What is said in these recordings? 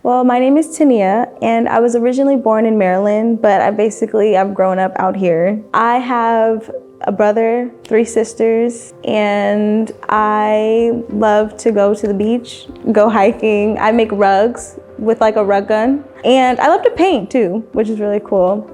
Well, my name is Tania, and I was originally born in Maryland, but I've grown up out here. I have a brother, 3 sisters, and I love to go to the beach, go hiking. I make rugs with like a rug gun, and I love to paint too, which is really cool.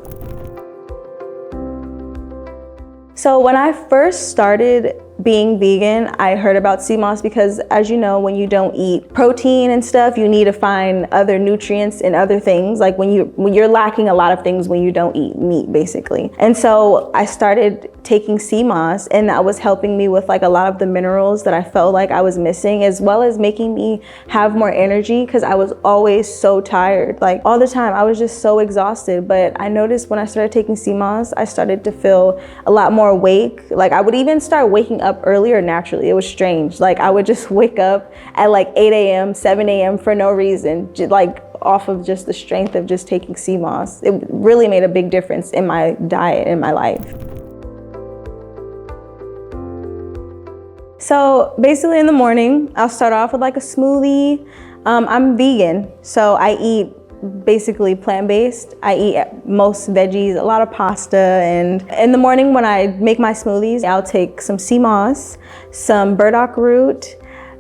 So when I first started being vegan, I heard about sea moss because, as you know, when you don't eat protein and stuff, you need to find other nutrients in other things. Like when you're lacking a lot of things when you don't eat meat, basically. And so I started taking sea moss, and that was helping me with like a lot of the minerals that I felt like I was missing, as well as making me have more energy because I was always so tired. Like all the time, I was just so exhausted. But I noticed when I started taking sea moss, I started to feel a lot more awake. Like I would even start waking up earlier naturally. It was strange. Like I would just wake up at like 8 a.m., 7 a.m. for no reason, like off of just the strength of just taking sea moss. It really made a big difference in my diet, in my life. So basically in the morning, I'll start off with like a smoothie. I'm vegan, so I eat basically plant-based. I eat most veggies, a lot of pasta, and in the morning when I make my smoothies, I'll take some sea moss, some burdock root,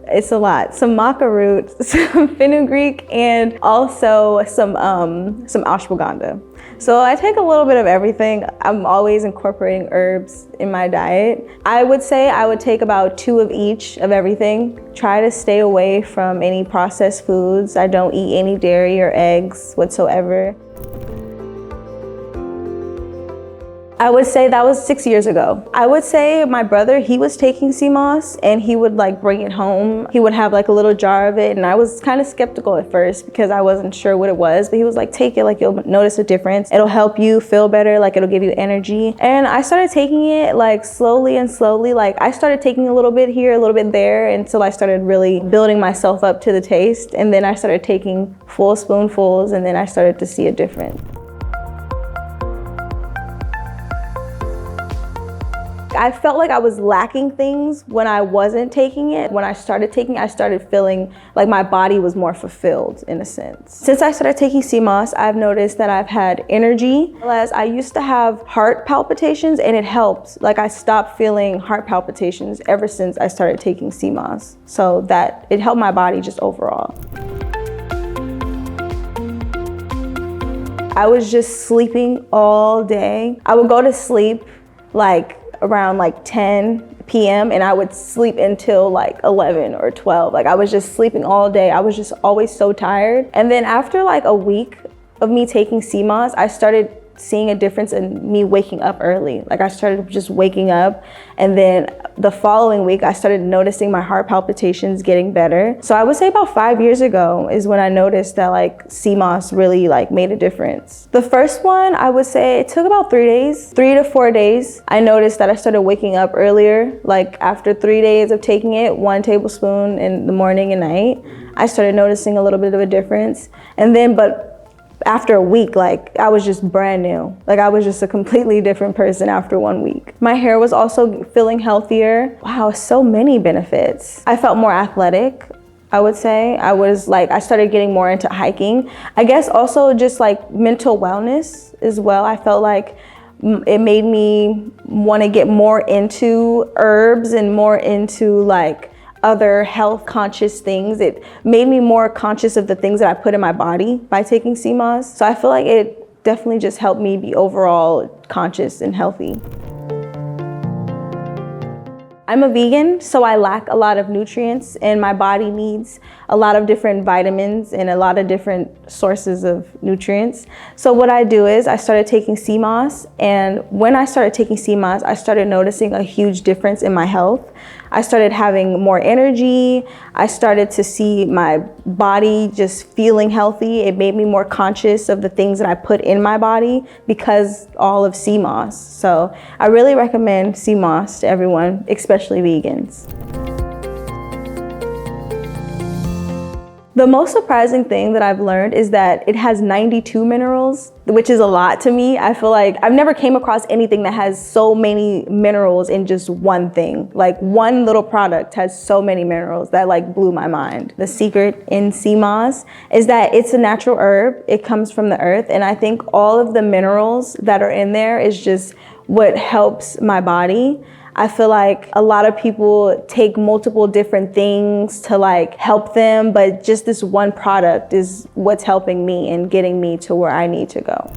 it's a lot, some maca root, some fenugreek, and also some ashwagandha. So I take a little bit of everything. I'm always incorporating herbs in my diet. I would say I would take about 2 of each of everything. Try to stay away from any processed foods. I don't eat any dairy or eggs whatsoever. I would say that was 6 years ago. I would say my brother, he was taking sea moss and he would like bring it home. He would have like a little jar of it, and I was kind of skeptical at first because I wasn't sure what it was, but he was like, take it, like you'll notice a difference. It'll help you feel better, like it'll give you energy. And I started taking it like slowly and slowly. Like I started taking a little bit here, a little bit there, until I started really building myself up to the taste. And then I started taking full spoonfuls, and then I started to see a difference. I felt like I was lacking things when I wasn't taking it. When I started taking it, I started feeling like my body was more fulfilled in a sense. Since I started taking sea moss, I've noticed that I've had energy. Whereas I used to have heart palpitations, and it helped. Like I stopped feeling heart palpitations ever since I started taking sea moss. So that it helped my body just overall. I was just sleeping all day. I would go to sleep like around like 10 p.m. and I would sleep until like 11 or 12. Like I was just sleeping all day. I was just always so tired. And then after like a week of me taking sea moss, I started seeing a difference in me waking up early. Like I started just waking up, and then the following week I started noticing my heart palpitations getting better. So I would say about 5 years ago is when I noticed that like sea moss really like made a difference. The first one, I would say it took about 3 days, 3 to 4 days. I noticed that I started waking up earlier. Like after 3 days of taking it, 1 tablespoon in the morning and night, I started noticing a little bit of a difference. And then, but after a week, like I was just brand new. Like I was just a completely different person after 1 week. My hair was also feeling healthier. Wow, so many benefits. I felt more athletic, I would say. I started getting more into hiking. I guess also just like mental wellness as well. I felt like it made me want to get more into herbs and more into like other health conscious things. It made me more conscious of the things that I put in my body by taking sea moss. So I feel like it definitely just helped me be overall conscious and healthy. I'm a vegan, so I lack a lot of nutrients, and my body needs a lot of different vitamins and a lot of different sources of nutrients. So what I do is I started taking sea moss, and when I started taking sea moss, I started noticing a huge difference in my health. I started having more energy. I started to see my body just feeling healthy. It made me more conscious of the things that I put in my body because all of sea moss. So I really recommend sea moss to everyone, especially vegans. The most surprising thing that I've learned is that it has 92 minerals, which is a lot to me. I feel like I've never came across anything that has so many minerals in just one thing. Like one little product has so many minerals that like blew my mind. The secret in sea moss is that it's a natural herb. It comes from the earth. And I think all of the minerals that are in there is just what helps my body. I feel like a lot of people take multiple different things to like help them, but just this one product is what's helping me and getting me to where I need to go.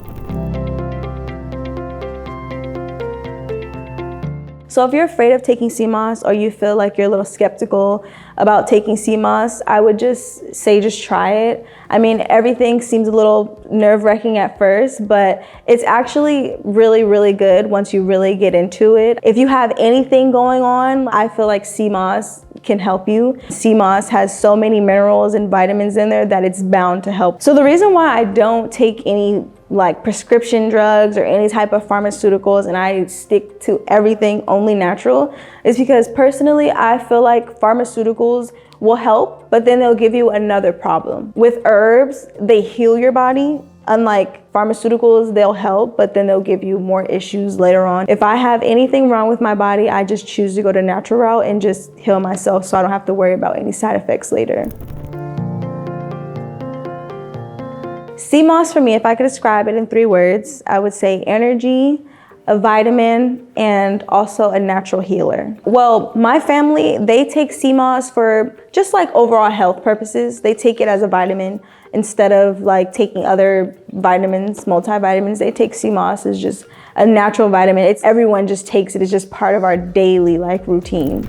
So if you're afraid of taking sea moss or you feel like you're a little skeptical about taking sea moss, I would just say just try it. I mean, everything seems a little nerve-wracking at first, but it's actually really, really good once you really get into it. If you have anything going on, I feel like sea moss can help you. Sea moss has so many minerals and vitamins in there that it's bound to help. So the reason why I don't take any like prescription drugs or any type of pharmaceuticals and I stick to everything only natural is because personally I feel like pharmaceuticals will help, but then they'll give you another problem. With herbs, they heal your body. Unlike pharmaceuticals, they'll help, but then they'll give you more issues later on. If I have anything wrong with my body, I just choose to go the natural route and just heal myself so I don't have to worry about any side effects later. Sea moss for me, if I could describe it in 3 words, I would say energy, a vitamin, and also a natural healer. Well, my family, they take sea moss for just like overall health purposes. They take it as a vitamin instead of like taking other vitamins, multivitamins. They take sea moss as just a natural vitamin. Everyone just takes it. It's just part of our daily like routine.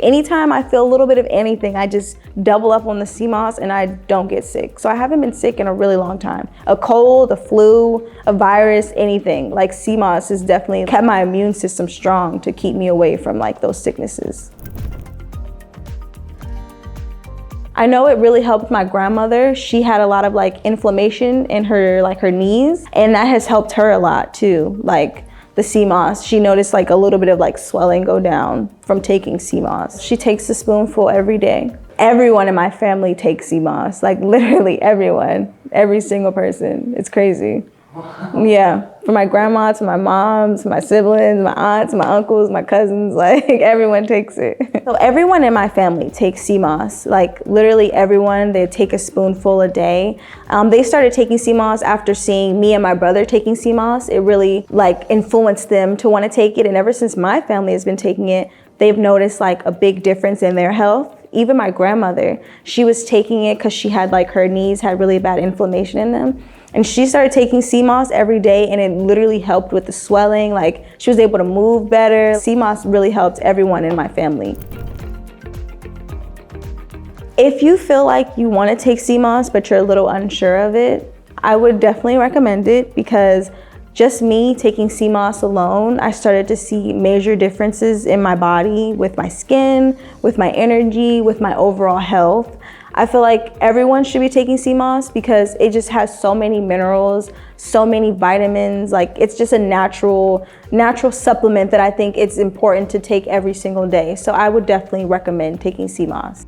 Anytime I feel a little bit of anything, I just double up on the sea moss and I don't get sick. So I haven't been sick in a really long time. A cold, a flu, a virus, anything. Like sea moss has definitely kept my immune system strong to keep me away from like those sicknesses. I know it really helped my grandmother. She had a lot of like inflammation in her knees, and that has helped her a lot too. Like the sea moss, she noticed like a little bit of like swelling go down from taking sea moss. She takes a spoonful every day. Everyone in my family takes sea moss, like literally everyone, every single person. It's crazy. Yeah, from my grandma to my mom to my siblings, my aunts, my uncles, my cousins, like everyone takes it. So everyone in my family takes sea moss, like literally everyone. They take a spoonful a day. They started taking sea moss after seeing me and my brother taking sea moss. It really like influenced them to want to take it, and ever since my family has been taking it, they've noticed like a big difference in their health. Even my grandmother, she was taking it because she had like her knees had really bad inflammation in them. And she started taking sea moss every day, and it literally helped with the swelling. Like she was able to move better. Sea moss really helped everyone in my family. If you feel like you want to take sea moss, but you're a little unsure of it, I would definitely recommend it, because just me taking sea moss alone, I started to see major differences in my body, with my skin, with my energy, with my overall health. I feel like everyone should be taking sea moss because it just has so many minerals, so many vitamins. Like it's just a natural supplement that I think it's important to take every single day. So I would definitely recommend taking sea moss.